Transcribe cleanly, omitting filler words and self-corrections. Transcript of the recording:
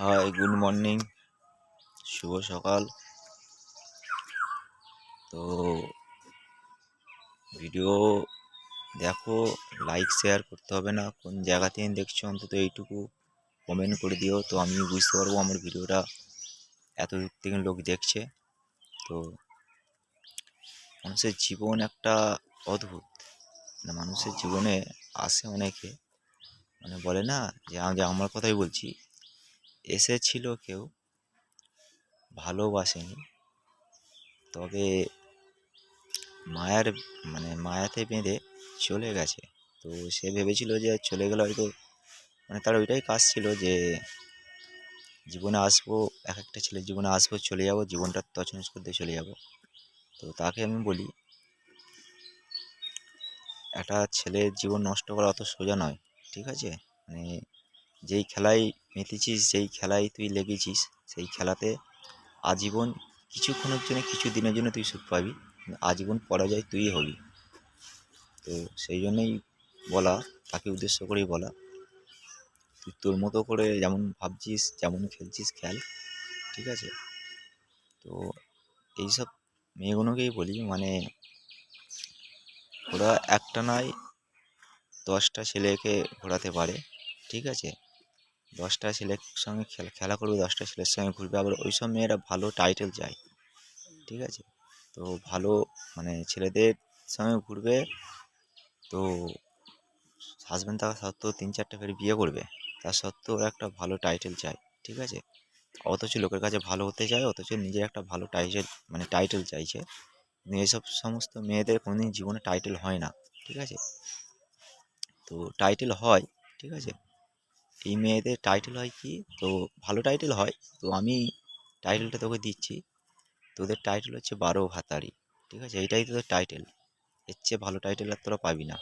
High, good morning, শুভ সকাল। তো video দেখো, লাইক শেয়ার করতে হবে না। কোন জায়গা থেকে দেখছো অন্তত এইটুকু কমেন্ট করে দিও, তো আমি বুঝতে পারবো আমার ভিডিওটা এত দূর থেকে লোক দেখছে। তো মানুষের জীবন একটা অদ্ভুত, মানে মানুষের জীবনে আসে অনেকে, মানে বলে না যে আমার কথাই বলছি, এসেছিল কেউ, ভালোবাসেনি, তবে মায়ার মায়াতে বেঁধে চলে গেছে। তো সে ভেবেছিল যে চলে গেলে হয়তো, মানে তার ওইটাই কাজ ছিল যে জীবনে আসবো, এক একটা ছেলের জীবনে আসবো, চলে যাব, জীবনটা তছনছ করতে চলে যাব। তো তাকে আমি বলি, একটা ছেলের জীবন নষ্ট করা অত সোজা নয়, ঠিক আছে? মানে যেই খেলায় মেতেছিস, যেই খেলায় তুই লেগেছিস, সেই খেলাতে আজীবন, কিছুক্ষণের জন্য, কিছু দিনের জন্য তুই সুখ পাবি, আজীবন পরাজয় তুই হবি। তো সেই জন্যই বলা, তাকে উদ্দেশ্য করেই বলা, তুই তোর মতো করে যেমন ভাবছিস, যেমন খেলছিস খেল, ঠিক আছে? তো এইসব মেয়েগুলোকেই বলি, মানে ওরা একটা নয় 10টা ছেলেকে ঘোরাতে পারে, ঠিক আছে? 10টা ছেলের সঙ্গে খেলা করবে, 10টা ছেলের সঙ্গে ঘুরবে, আবার ওই সব মেয়েরা ভালো টাইটেল চায়, ঠিক আছে? তো ভালো, মানে ছেলেদের সঙ্গে ঘুরবে, তো হাজব্যান্ড থাকা সত্ত্বেও 3-4টা করে বিয়ে করবে, তার সত্ত্বেও ওরা একটা ভালো টাইটেল চায়, ঠিক আছে? অথচ লোকের কাছে ভালো হতে চায়, অথচ নিজের একটা ভালো টাইটেল, মানে টাইটেল চাইছে। কিন্তু এইসব সমস্ত মেয়েদের কোনোদিন জীবনে টাইটেল হয় না, ঠিক আছে? তো টাইটেল হয়, ঠিক আছে? এই মেয়েদের টাইটেল হয় কি, তো ভালো টাইটেল হয়। তো আমি টাইটেলটা তোকে দিচ্ছি, তোদের টাইটেল হচ্ছে 12 ভাতারি, ঠিক আছে? এইটাই তোদের টাইটেল, এর চেয়ে ভালো টাইটেল আর তোরা পাবি না।